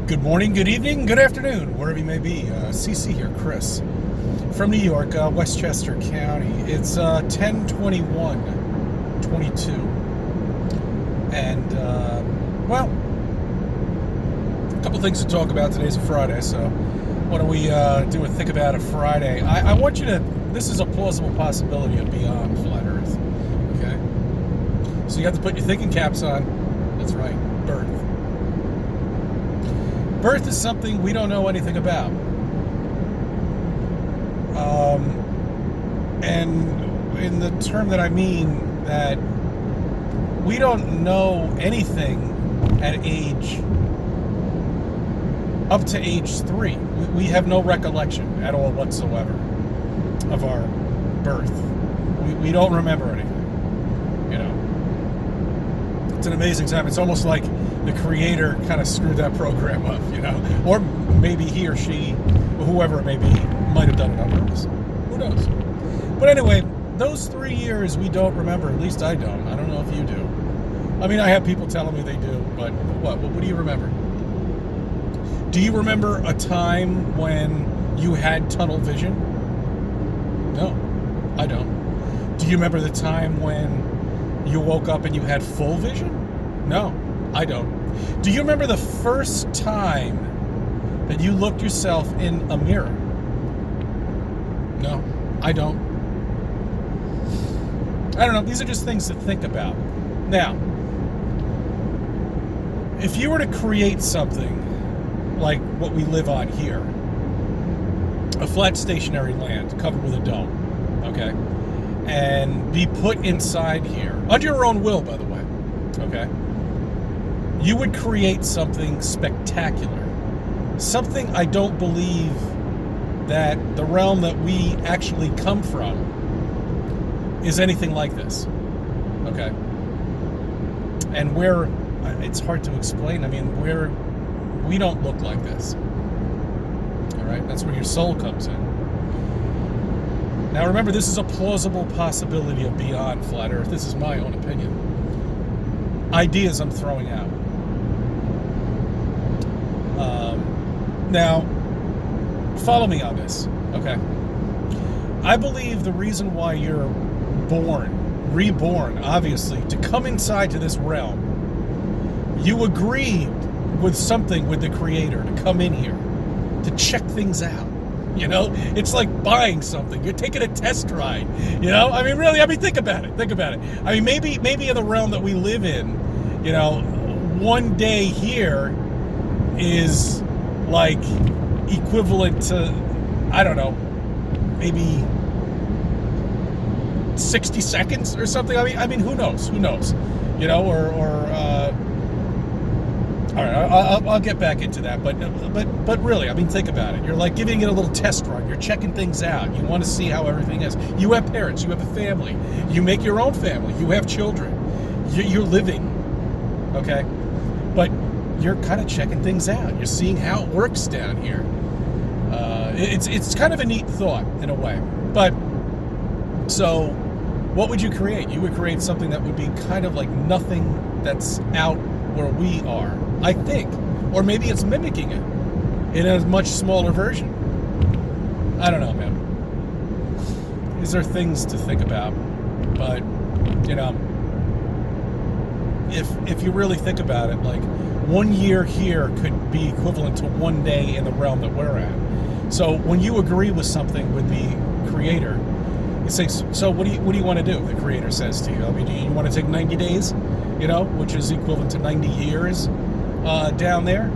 Good morning, good evening, good afternoon, wherever you may be. CC here, Chris, from New York, Westchester County. It's 10/21/22, and well, a couple things to talk about. Today's a Friday, so why don't we do a Think About It Friday? I want you to. This is a plausible possibility of beyond flat Earth. Okay, so you have to put your thinking caps on. That's right, birth. Birth is something we don't know anything about. And in the term that I mean that we don't know anything at age, up to age 3. We have no recollection at all whatsoever of our birth. We don't remember anything, you know. It's an amazing time. It's almost like the creator kind of screwed that program up, you know, or maybe he or she, or whoever it may be, might have done it on purpose. Who knows? But anyway, those 3 years we don't remember. At least I don't. I don't know if you do. I mean, I have people telling me they do, but what do you remember? Do you remember a time when you had tunnel vision? No, I don't. Do you remember the time when you woke up and you had full vision? No, I don't. Do you remember the first time that you looked yourself in a mirror? No, I don't. I don't know. These are just things to think about. Now, if you were to create something like what we live on here, a flat stationary land covered with a dome, okay, and be put inside here, under your own will, by the way, okay, you would create something spectacular. Something I don't believe that the realm that we actually come from is anything like this. Okay? And it's hard to explain. I mean, we don't look like this. All right? That's where your soul comes in. Now remember, this is a plausible possibility of beyond flat Earth. This is my own opinion. Ideas I'm throwing out. Now, follow me on this, okay? I believe the reason why you're reborn, obviously, to come inside to this realm, you agreed with something with the Creator to come in here, to check things out. You know, it's like buying something. You're taking a test ride. You know, I mean, really, think about it. Think about it. I mean, maybe in the realm that we live in, you know, one day here is like equivalent to, I don't know, maybe 60 seconds or something. I mean, who knows? You know, all right, I'll get back into that, but really, I mean, think about it. You're like giving it a little test run. You're checking things out. You want to see how everything is. You have parents. You have a family. You make your own family. You have children. You're living, okay? But you're kind of checking things out. You're seeing how it works down here. It's kind of a neat thought in a way. But so, what would you create? You would create something that would be kind of like nothing that's out where we are, I think. Or maybe it's mimicking it in a much smaller version. I don't know, man. These are things to think about. But, you know, if you really think about it, like 1 year here could be equivalent to 1 day in the realm that we're at. So when you agree with something with the Creator, you say, so what do you want to do? The Creator says to you, I mean, do you want to take 90 days, you know, which is equivalent to 90 years down there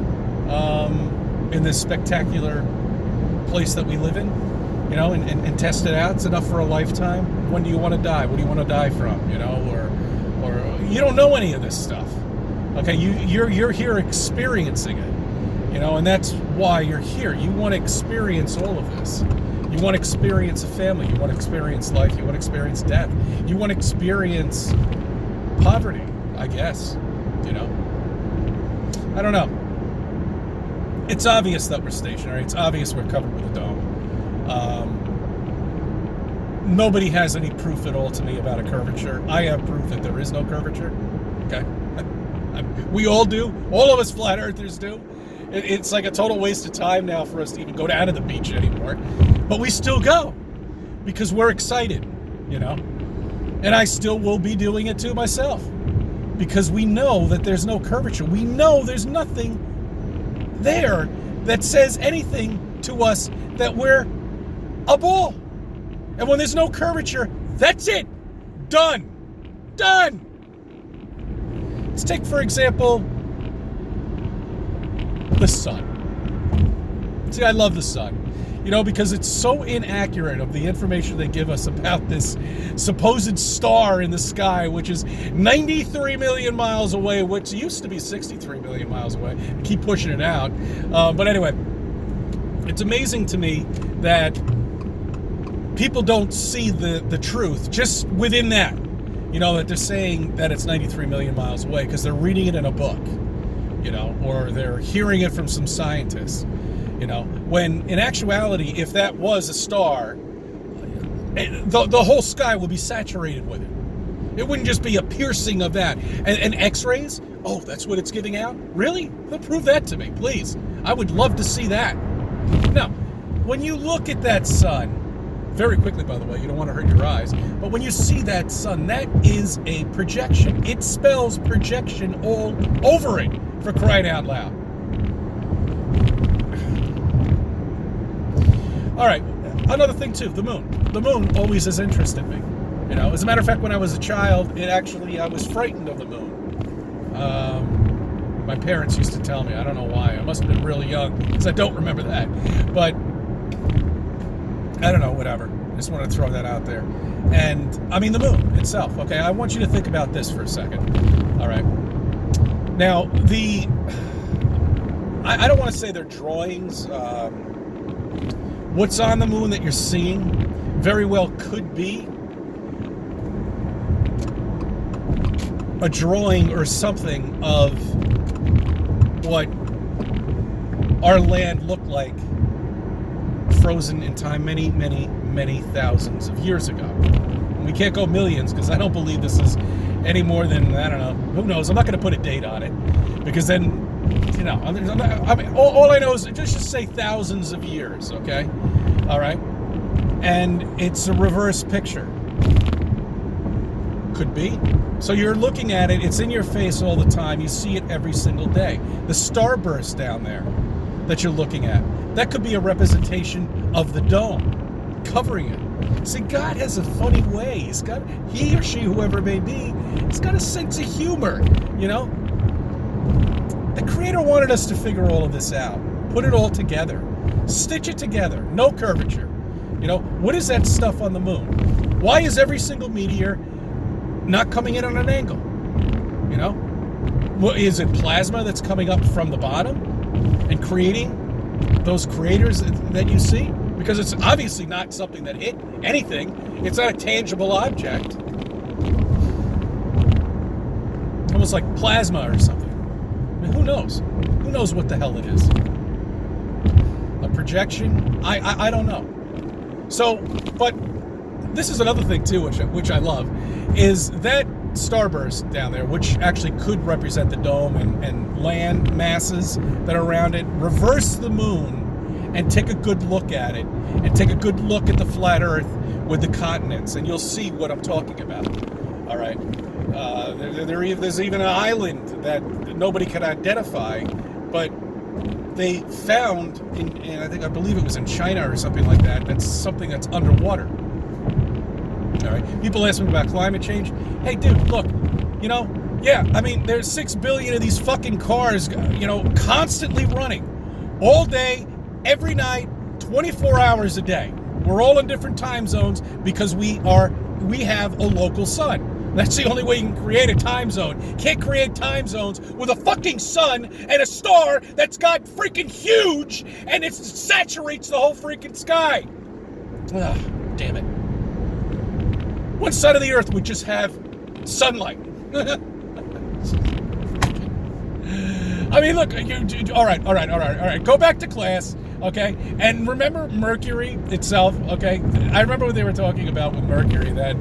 in this spectacular place that we live in, you know, and test it out? It's enough for a lifetime. When do you want to die? What do you want to die from, you know, or you don't know any of this stuff. Okay, you're here experiencing it, you know, and that's why you're here. You want to experience all of this. You want to experience a family. You want to experience life. You want to experience death. You want to experience poverty, I guess, you know. I don't know. It's obvious that we're stationary. It's obvious we're covered with a dome. Nobody has any proof at all to me about a curvature. I have proof that there is no curvature. Okay? We all do. All of us flat earthers do. It's like a total waste of time now for us to even go down to the beach anymore. But we still go because we're excited, you know? And I still will be doing it too myself because we know that there's no curvature. We know there's nothing there that says anything to us that we're a ball. And when there's no curvature, that's it. Done. Done. Let's take, for example, the sun. See, I love the sun, you know, because it's so inaccurate of the information they give us about this supposed star in the sky, which is 93 million miles away, which used to be 63 million miles away. Keep pushing it out. But anyway, it's amazing to me that people don't see the truth just within that. You know, that they're saying that it's 93 million miles away because they're reading it in a book, you know, or they're hearing it from some scientists, you know, when in actuality, if that was a star, the whole sky would be saturated with it. It wouldn't just be a piercing of that. And X-rays? Oh, that's what it's giving out? Really? Well, prove that to me, please. I would love to see that. Now, when you look at that sun, very quickly, by the way, you don't want to hurt your eyes, but when you see that sun, that is a projection. It spells projection all over it, for crying out loud. All right, another thing too, the moon. The moon always has interested me. You know, as a matter of fact, when I was a child, I was frightened of the moon. My parents used to tell me, I don't know why, I must have been really young, because I don't remember that, but I don't know, whatever. I just want to throw that out there. And, I mean, the moon itself, okay? I want you to think about this for a second. All right. Now, I don't want to say they're drawings. What's on the moon that you're seeing very well could be a drawing or something of what our land looked like frozen in time many, many, many thousands of years ago. And we can't go millions because I don't believe this is any more than, I don't know, who knows? I'm not going to put a date on it because then, you know, I mean, all I know is just say thousands of years, okay? All right? And it's a reverse picture. Could be. So you're looking at it, it's in your face all the time. You see it every single day. The starburst down there that you're looking at, that could be a representation of the dome covering it. See, God has a funny way. He or she, whoever it may be, he's got a sense of humor, you know? The Creator wanted us to figure all of this out, put it all together, stitch it together, no curvature. You know, what is that stuff on the moon? Why is every single meteor not coming in on an angle? You know? What, is it plasma that's coming up from the bottom and creating those craters that you see? Because it's obviously not something that hit anything. It's not a tangible object. Almost like plasma or something. I mean, who knows? Who knows what the hell it is? A projection? I don't know. So, but this is another thing too, which I love, is that starburst down there, which actually could represent the dome and land masses that are around it. Reverse the moon and take a good look at it, and take a good look at the flat Earth with the continents, and you'll see what I'm talking about. All right. There's even an island that nobody can identify, but they found in I believe it was in China or something like that. That's something that's underwater. All right. People ask me about climate change. Hey, dude, look. You know, yeah. I mean, there's 6 billion of these fucking cars, you know, constantly running, all day, every night, 24 hours a day. We're all in different time zones because we have a local sun. That's the only way you can create a time zone. Can't create time zones with a fucking sun and a star that's got freaking huge and it saturates the whole freaking sky. Ah, damn it. One side of the earth would just have sunlight. I mean, look, all right. Go back to class, okay? And remember Mercury itself, okay? I remember what they were talking about with Mercury, that,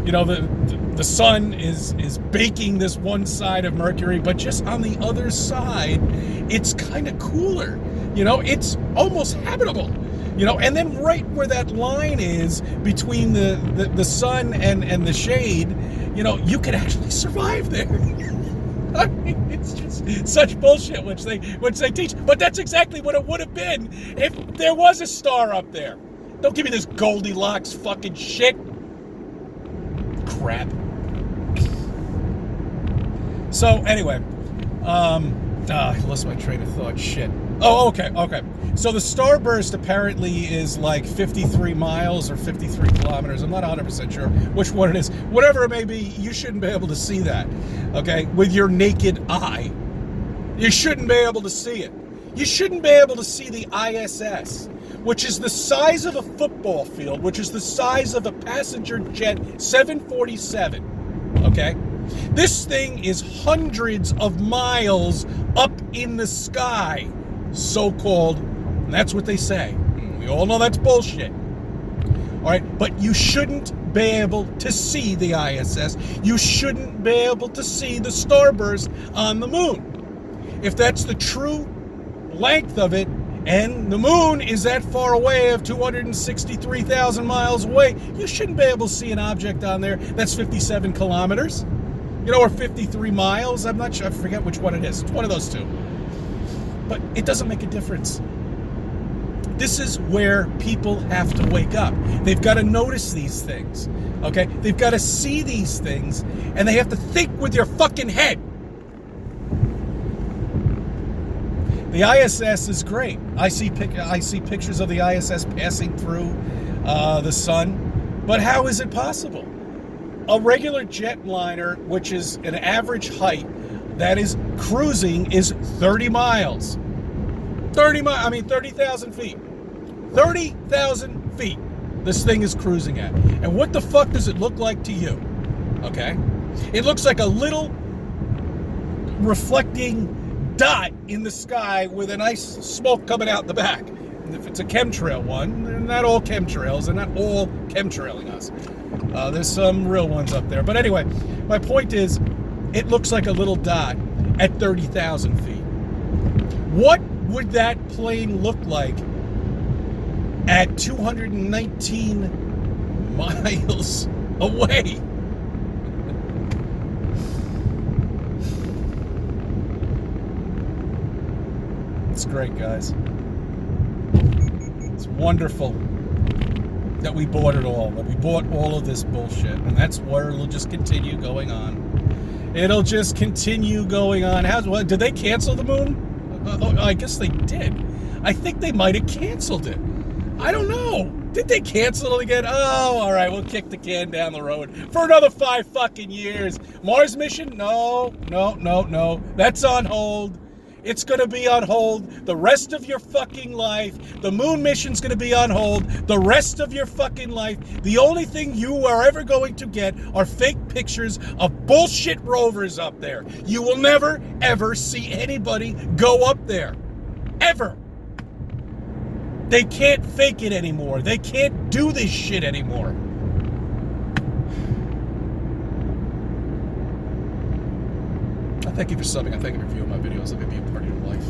you know, the the sun is baking this one side of Mercury, but just on the other side, it's kind of cooler. It's almost habitable. And then right where that line is between the sun and the shade, you could actually survive there. I mean, it's just such bullshit which they teach. But that's exactly what it would have been if there was a star up there. Don't give me this Goldilocks fucking shit. Crap. So anyway, I lost my train of thought. Shit. Oh, okay. So the starburst apparently is like 53 miles or 53 kilometers. I'm not 100% sure which one it is. Whatever it may be, you shouldn't be able to see that, okay, with your naked eye. You shouldn't be able to see it. You shouldn't be able to see the ISS, which is the size of a football field, which is the size of a passenger jet 747, okay? This thing is hundreds of miles up in the sky, so-called, and that's what they say. We all know that's bullshit. All right, but you shouldn't be able to see the ISS. You shouldn't be able to see the starburst on the moon. If that's the true length of it, and the moon is that far away of 263,000 miles away, you shouldn't be able to see an object on there that's 57 kilometers, or 53 miles. I'm not sure, I forget which one it is. It's one of those two. But it doesn't make a difference. This is where people have to wake up. They've got to notice these things, okay? They've got to see these things, and they have to think with their fucking head. The ISS is great. I see pictures of the ISS passing through the sun, but how is it possible? A regular jetliner, which is an average height, that is cruising, is 30 miles. 30,000 feet. 30,000 feet this thing is cruising at. And what the fuck does it look like to you? Okay? It looks like a little reflecting dot in the sky with a nice smoke coming out the back. And if it's a chemtrail one, they're not all chemtrails. They're not all chemtrailing us. There's some real ones up there. But anyway, my point is, it looks like a little dot at 30,000 feet. What would that plane look like at 219 miles away? It's great, guys. It's wonderful that we bought it all, that we bought all of this bullshit, and that's where it'll just continue going on. It'll just continue going on. Did they cancel the moon? I guess they did. I think they might have canceled it. I don't know. Did they cancel it again? Oh, all right. We'll kick the can down the road for another 5 fucking years. Mars mission? No. That's on hold. It's going to be on hold the rest of your fucking life. The moon mission's going to be on hold the rest of your fucking life. The only thing you are ever going to get are fake pictures of bullshit rovers up there. You will never, ever see anybody go up there. Ever. They can't fake it anymore. They can't do this shit anymore. I thank you for subbing. I thank you for viewing my videos. Let me be a part of your life.